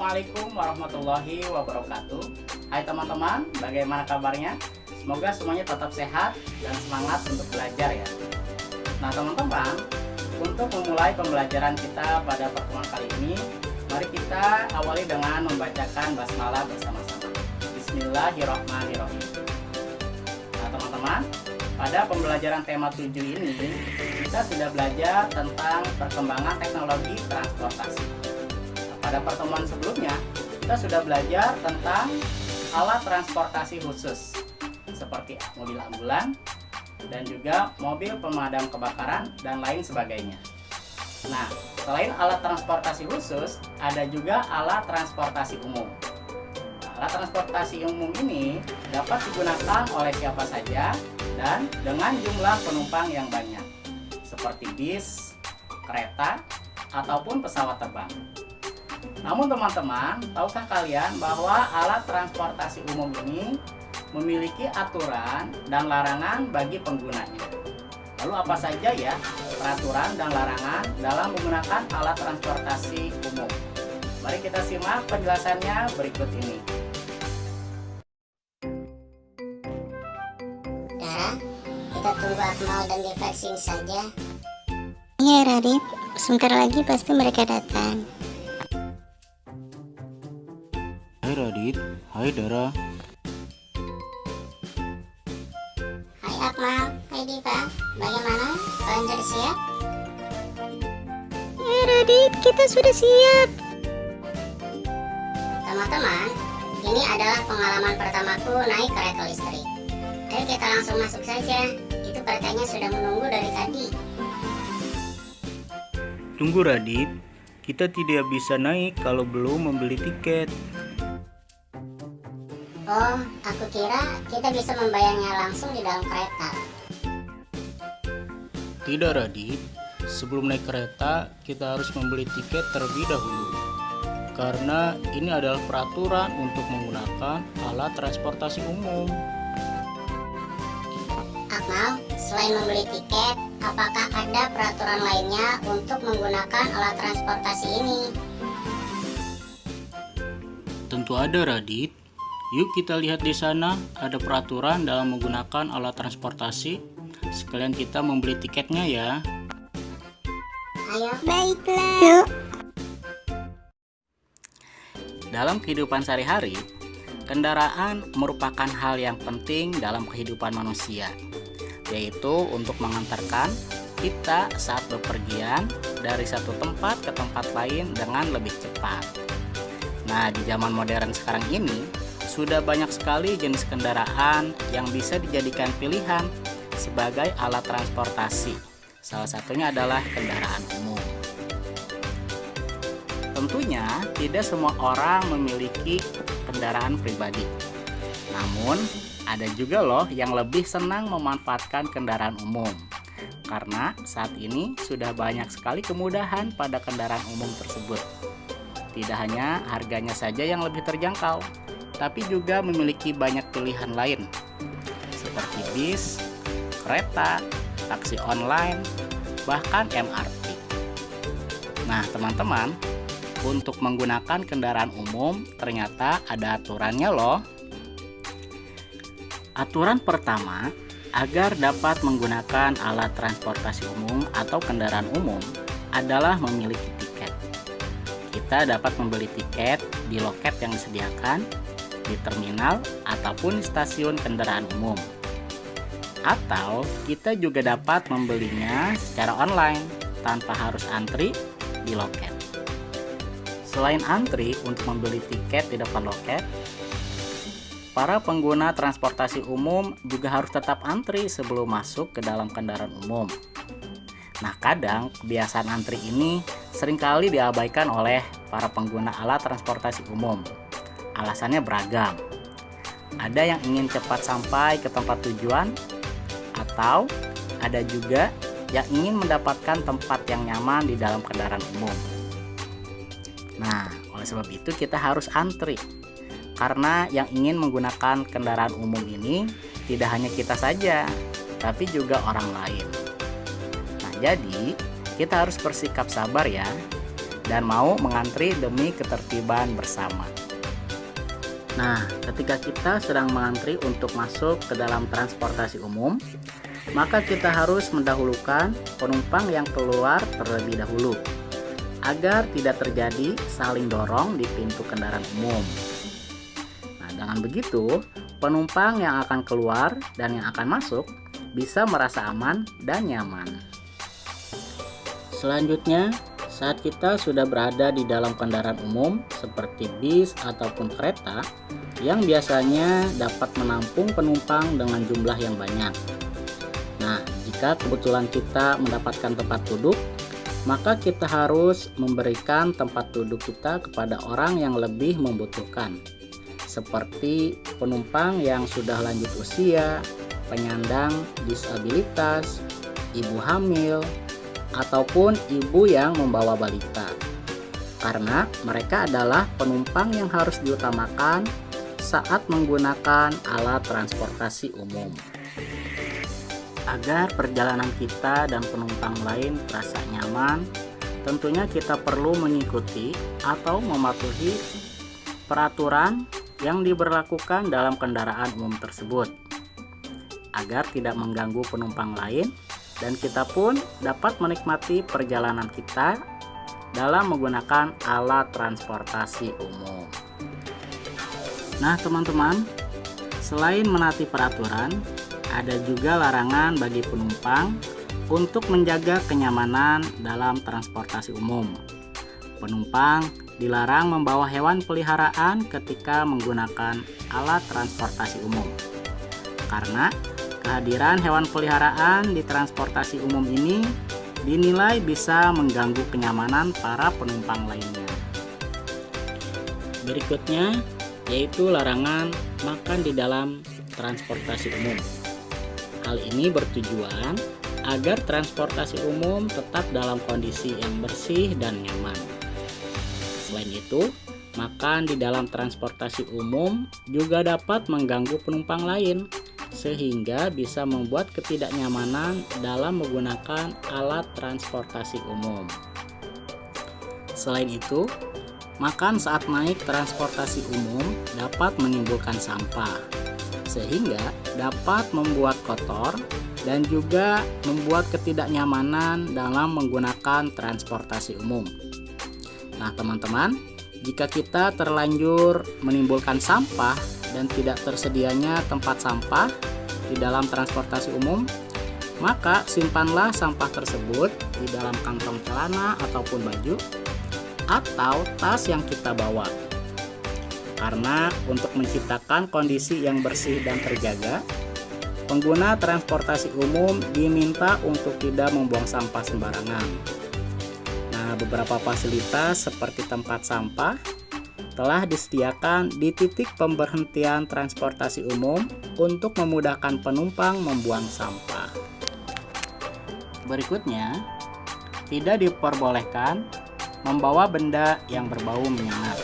Assalamualaikum warahmatullahi wabarakatuh. Hai teman-teman, bagaimana kabarnya? Semoga semuanya tetap sehat dan semangat untuk belajar ya. Nah teman-teman, untuk memulai pembelajaran kita pada pertemuan kali ini, mari kita awali dengan membacakan basmalah bersama-sama. Bismillahirrahmanirrahim. Nah teman-teman, pada pembelajaran tema 7 ini, kita sudah belajar tentang perkembangan teknologi transportasi. Pada pertemuan sebelumnya, kita sudah belajar tentang alat transportasi khusus seperti mobil ambulan dan juga mobil pemadam kebakaran dan lain sebagainya. Nah, selain alat transportasi khusus, ada juga alat transportasi umum. Alat transportasi umum ini dapat digunakan oleh siapa saja dan dengan jumlah penumpang yang banyak, seperti bis, kereta, ataupun pesawat terbang. Namun teman-teman, tahukah kalian bahwa alat transportasi umum ini memiliki aturan dan larangan bagi penggunanya? Lalu apa saja ya peraturan dan larangan dalam menggunakan alat transportasi umum? Mari kita simak penjelasannya berikut ini. Dara, kita tunggu Akmal dan Devex sini saja. Iya Radit, sebentar lagi pasti mereka datang. Hai Radit, hai Dara. Hai Akmal, hai Diva, bagaimana? Kalian sudah siap? Ya Radit, kita sudah siap. Teman-teman, ini adalah pengalaman pertamaku naik kereta listrik. Ayo kita langsung masuk saja. Itu keretanya sudah menunggu dari tadi. Tunggu Radit, kita tidak bisa naik kalau belum membeli tiket. Oh, aku kira kita bisa membayarnya langsung di dalam kereta. Tidak Radit, sebelum naik kereta kita harus membeli tiket terlebih dahulu. Karena ini adalah peraturan untuk menggunakan alat transportasi umum. Akmal, selain membeli tiket, apakah ada peraturan lainnya untuk menggunakan alat transportasi ini? Tentu ada Radit. Yuk kita lihat di sana, ada peraturan dalam menggunakan alat transportasi. Sekalian kita membeli tiketnya ya. Ayo. Baiklah. Yuk. Dalam kehidupan sehari-hari, kendaraan merupakan hal yang penting dalam kehidupan manusia, yaitu untuk mengantarkan kita saat bepergian dari satu tempat ke tempat lain dengan lebih cepat. Nah, di zaman modern sekarang ini, sudah banyak sekali jenis kendaraan yang bisa dijadikan pilihan sebagai alat transportasi. Salah satunya adalah kendaraan umum. Tentunya tidak semua orang memiliki kendaraan pribadi. Namun, ada juga loh yang lebih senang memanfaatkan kendaraan umum. Karena saat ini sudah banyak sekali kemudahan pada kendaraan umum tersebut. Tidak hanya harganya saja yang lebih terjangkau, tapi juga memiliki banyak pilihan lain seperti bis, kereta, taksi online, bahkan MRT. Nah teman-teman, untuk menggunakan kendaraan umum ternyata ada aturannya loh. Aturan pertama, agar dapat menggunakan alat transportasi umum atau kendaraan umum adalah memiliki tiket. Kita dapat membeli tiket di loket yang disediakan di terminal ataupun stasiun kendaraan umum. Atau kita juga dapat membelinya secara online tanpa harus antri di loket. Selain antri untuk membeli tiket di depan loket, para pengguna transportasi umum juga harus tetap antri sebelum masuk ke dalam kendaraan umum. Nah, kadang kebiasaan antri ini seringkali diabaikan oleh para pengguna alat transportasi umum. Alasannya beragam. Ada yang ingin cepat sampai ke tempat tujuan, atau ada juga yang ingin mendapatkan tempat yang nyaman di dalam kendaraan umum. Nah, oleh sebab itu kita harus antri. Karena yang ingin menggunakan kendaraan umum ini tidak hanya kita saja, tapi juga orang lain. Nah, jadi kita harus bersikap sabar ya. dan mau mengantri demi ketertiban bersama. Nah, ketika kita sedang mengantri untuk masuk ke dalam transportasi umum, maka kita harus mendahulukan penumpang yang keluar terlebih dahulu, agar tidak terjadi saling dorong di pintu kendaraan umum. Nah, dengan begitu, penumpang yang akan keluar dan yang akan masuk bisa merasa aman dan nyaman. Selanjutnya, saat kita sudah berada di dalam kendaraan umum seperti bis ataupun kereta yang biasanya dapat menampung penumpang dengan jumlah yang banyak. Nah, jika kebetulan kita mendapatkan tempat duduk, maka kita harus memberikan tempat duduk kita kepada orang yang lebih membutuhkan, seperti penumpang yang sudah lanjut usia, penyandang disabilitas, ibu hamil, ataupun ibu yang membawa balita, karena mereka adalah penumpang yang harus diutamakan saat menggunakan alat transportasi umum. Agar perjalanan kita dan penumpang lain terasa nyaman, tentunya kita perlu mengikuti atau mematuhi peraturan yang diberlakukan dalam kendaraan umum tersebut, agar tidak mengganggu penumpang lain dan kita pun dapat menikmati perjalanan kita dalam menggunakan alat transportasi umum. Nah teman-teman, selain menaati peraturan, ada juga larangan bagi penumpang untuk menjaga kenyamanan dalam transportasi umum. Penumpang dilarang membawa hewan peliharaan ketika menggunakan alat transportasi umum, karena kehadiran hewan peliharaan di transportasi umum ini dinilai bisa mengganggu kenyamanan para penumpang lainnya. Berikutnya yaitu larangan makan di dalam transportasi umum. Hal ini bertujuan agar transportasi umum tetap dalam kondisi yang bersih dan nyaman. Selain itu, makan di dalam transportasi umum juga dapat mengganggu penumpang lain, sehingga bisa membuat ketidaknyamanan dalam menggunakan alat transportasi umum. Selain itu, makan saat naik transportasi umum dapat menimbulkan sampah, sehingga dapat membuat kotor dan juga membuat ketidaknyamanan dalam menggunakan transportasi umum. Nah teman-teman, jika kita terlanjur menimbulkan sampah dan tidak tersedianya tempat sampah di dalam transportasi umum, maka simpanlah sampah tersebut di dalam kantong celana ataupun baju atau tas yang kita bawa. Karena untuk menciptakan kondisi yang bersih dan terjaga, pengguna transportasi umum diminta untuk tidak membuang sampah sembarangan. Nah, beberapa fasilitas seperti tempat sampah telah disediakan di titik pemberhentian transportasi umum untuk memudahkan penumpang membuang sampah. Berikutnya, tidak diperbolehkan membawa benda yang berbau menyengat.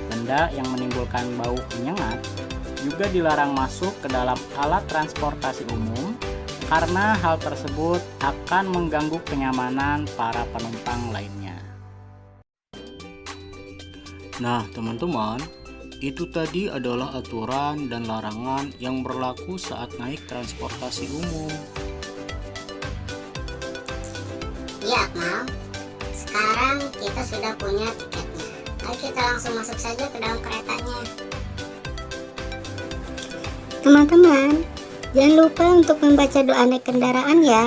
Benda yang menimbulkan bau menyengat juga dilarang masuk ke dalam alat transportasi umum karena hal tersebut akan mengganggu kenyamanan para penumpang lainnya. Nah teman-teman, itu tadi adalah aturan dan larangan yang berlaku saat naik transportasi umum. Ya Akmal, sekarang kita sudah punya tiketnya. Ayo kita langsung masuk saja ke dalam keretanya. Teman-teman, jangan lupa untuk membaca doa naik kendaraan ya.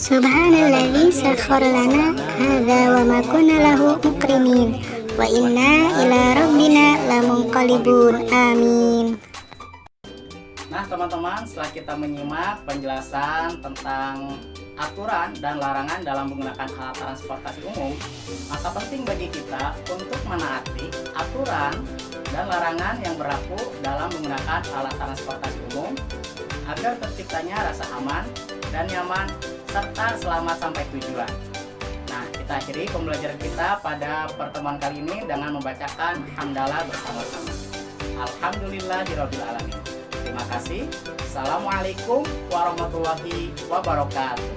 Subhanalladzi sakhkhara lana hadza wa ma kunna lahu muqrinin wa inna ila rabbina lamunqalibun. Amin. Nah teman-teman, setelah kita menyimak penjelasan tentang aturan dan larangan dalam menggunakan alat transportasi umum, maka penting bagi kita untuk menaati aturan dan larangan yang berlaku dalam menggunakan alat transportasi umum agar terciptanya rasa aman dan nyaman serta selamat sampai tujuan. Nah, kita akhiri pembelajaran kita pada pertemuan kali ini dengan membacakan hamdalah bersama-sama. Alhamdulillahirabbil alamin. Terima kasih. Assalamualaikum warahmatullahi wabarakatuh.